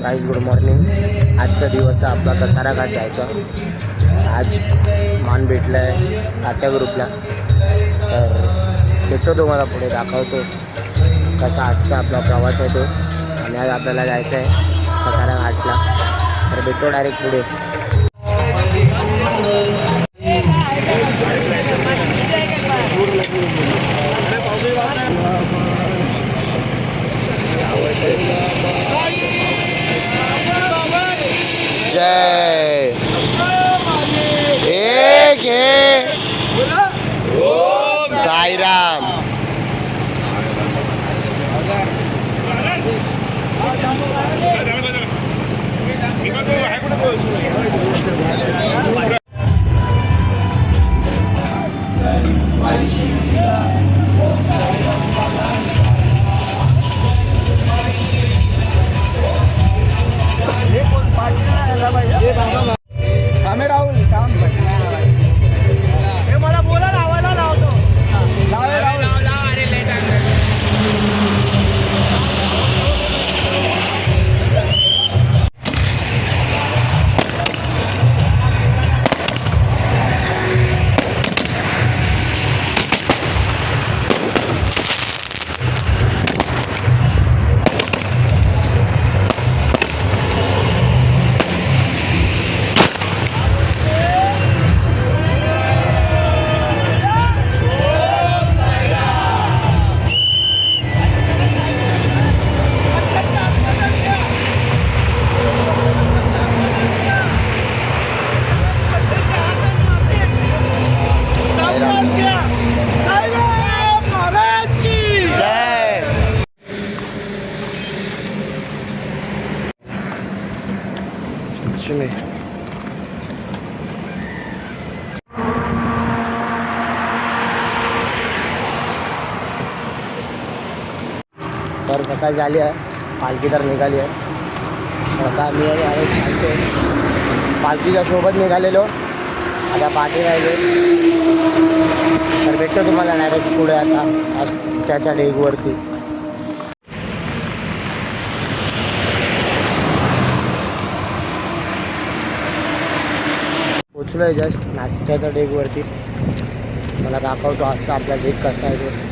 Guys good morning. आजचा दिवस आपला कसारा घाट जायचा. आज मान भेटला आहे तात्या ग्रुपला, तर भेटतो तुम्हाला पुढे दाखवतो कसा आजचा आपला प्रवास आहे तो. आणि आज आपल्याला जायचं आहे कसारा घाटला, तर भेटतो डायरेक्ट पुढे. जय एक है साईराम. राहुल काम मला बोला लावायला लावतो. तर सकाळ झाली आहे, पालखी तर निघाली आहे. आता मी सांगतो पालखीच्या सोबत निघालेलो, आता पाठी राहिले. तर भेटतो तुम्हाला डायरेक्ट पुढे आता आज त्याच्या डेगवरती. पोचलो आहे जस्ट नाश्त्याच्या डेगवरती. मला दाखवतो आजचा आपला डेग कसा आहे तो.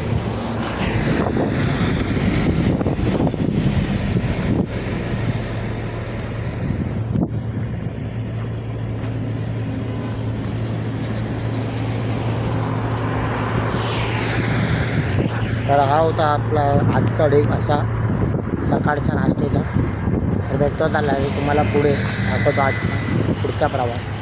तर हा होता आपला आजचा डेग असा सकाळच्या नाश्त्याचा. तर भेटतो आला तुम्हाला पुढे दाखवतो आजचा पुढचा प्रवास.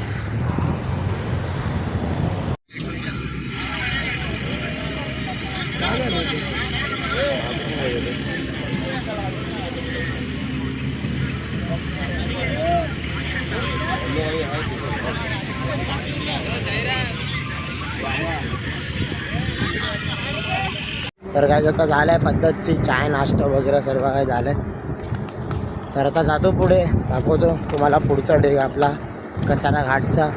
तर काय आता झालं आहे पद्धतची चाय नाश्ता वगैरे सर्व काय झालं आहे. तर आता जातो पुढे, दाखवतो तुम्हाला पुढचा डेग आपला कसारा घाटचा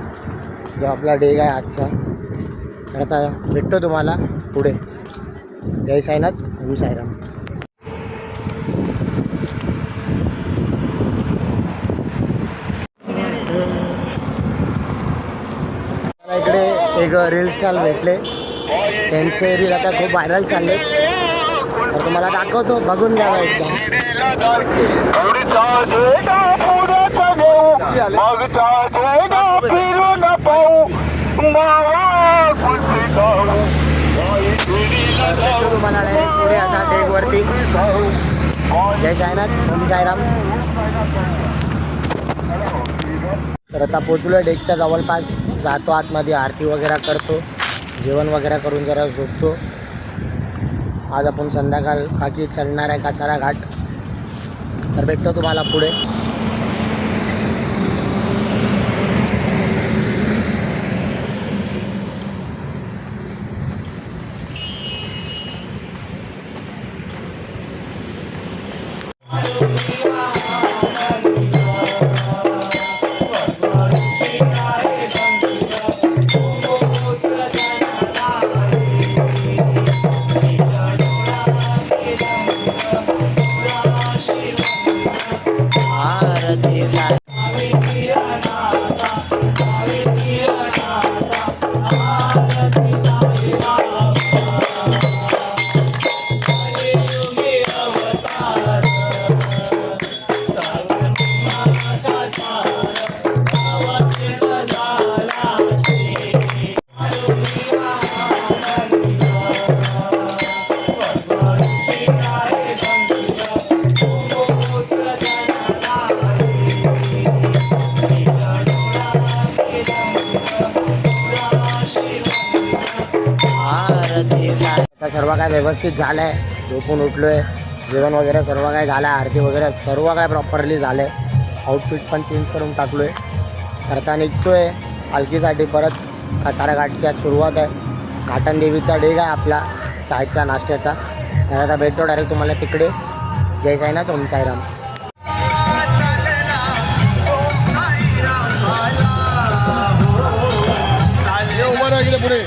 जो आपला डेग आहे आजचा. तर आता भेटतो तुम्हाला पुढे. जय साईनाथ, ओम साईराम. इकडे एक रील स्टार भेटले, त्यांचे रील आता खूप व्हायरल चालले. तर तुम्हाला दाखवतो, बघून घ्यावा एकदा. तुम्हाला डायरेक्ट पुढे आता डेगवरती. जय साईनाथ, ओम साईराम. तर आता पोचलो आहे डेगच्या जवळपास. जातो आतमध्ये, आरती वगैरे करतो, जेवण वगैरे करून जरा झोपतो. आज आपण संध्याकाळ बाकी चढणार आहे कसारा घाट. तर भेटतो तुम्हाला पुढे. काय व्यवस्थित झालं आहे. झोपून उठलो आहे, जेवण वगैरे सर्व काय झालं आहे, आरती वगैरे सर्व काय प्रॉपरली झालं आहे. आउटफिट पण चेंज करून टाकलो आहे. तर आता निघतो आहे पालखीसाठी परत. कसारा घाटची आज सुरुवात आहे. घाटन देवीचा डेग आहे आपला चायचा नाश्त्याचा. तर आता भेटतो डायरेक्ट तुम्हाला तिकडे. जय साईनाथ, ओम साईराम. पुढे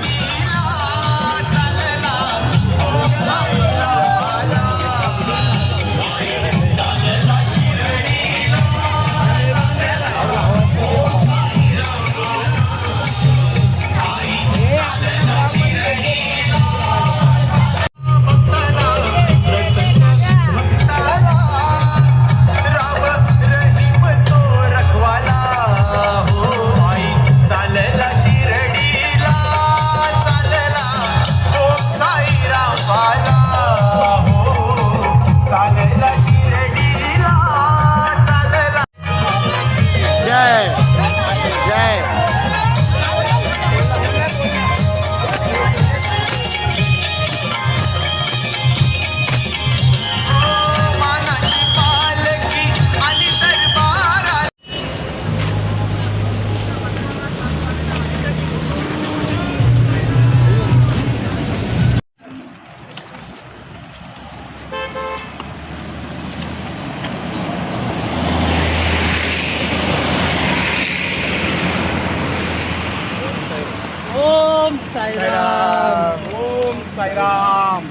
ओम साईराम. ओम साईराम.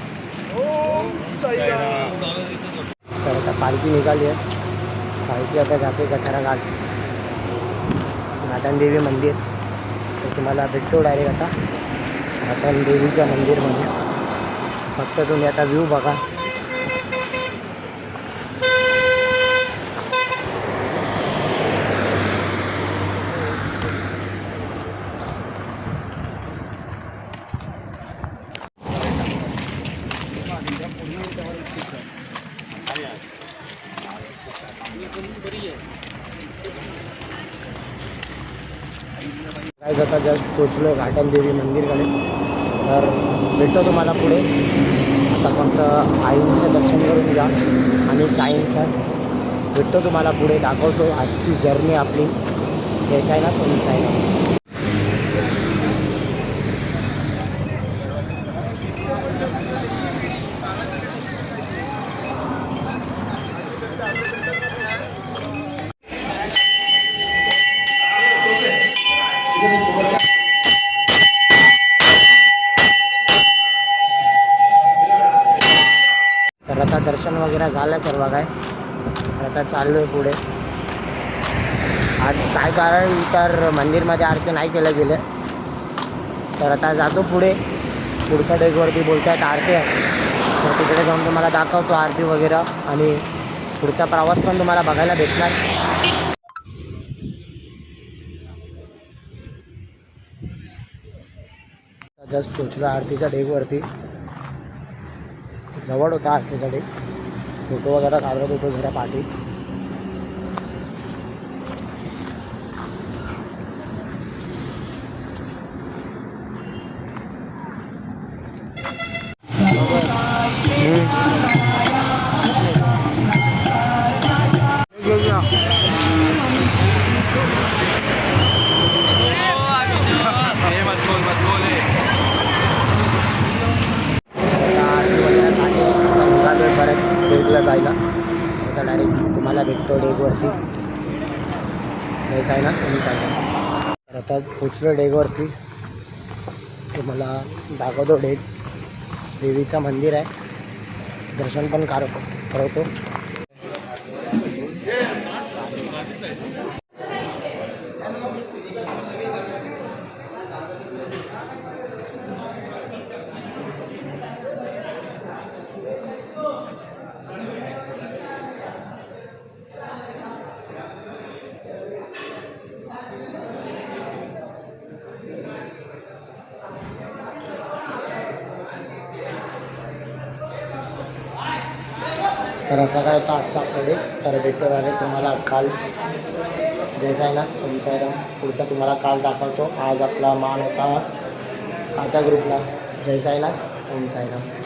ओम साईराम. तर आता पालखी निघाली आहे. पालखी आता जाते कसारा घाट, घाटन देवी मंदिर. तर तुम्हाला भेटतो डायरेक्ट आता घाटन देवीच्या मंदिरमध्ये. फक्त तुम्ही आता व्ह्यू बघा. काय आता जस्ट पोचलो घाटन देवी मंदिरकडे. तर भेटतो तुम्हाला पुढे. आता फक्त आईंचं दर्शन करून घ्या आणि साईंचं भेटतो तुम्हाला पुढे. दाखवतो आजची जर्नी आपली. जय साईनाथ, ओम साईनाथ. तर आता दर्शन वगैरे झालं सर्व काय. तर आता चाललो आहे पुढे. आज काय कारण तर मंदिरमध्ये आरती नाही केलं गेलं. तर आता जातो पुढे. पुढच्या डेकवरती बोलत आहेत आरती आहे. तर तिकडे जाऊन तुम्हाला दाखवतो आरती वगैरे आणि पुढचा प्रवास पण तुम्हाला बघायला भेटणार. जस्ट पोचलो आरतीच्या डेकवरती. जवळ होता आरतीचा डेक. फोटो वगैरे काढत होतो जरा पाठी. परत डेकला जायला. आता डायरेक्ट तुम्हाला भेटतो डेकवरती. जय साईनाथ, ओम साईनाथ. तर आता पोचलो डेकवरती. तुम्हाला दाखवतो डेक. देवीचं मंदिर आहे. दर्शन पण करवतो. तर असा काय होता आजचा आपल्याकडे. तर भेटतो आहे तुम्हाला काल. जय साईनाथ, ओम साईराम. पुढचा तुम्हाला काल दाखवतो. आज आपला मान होता काचा ग्रुपला. जय साईनाथ, ओम साईराम.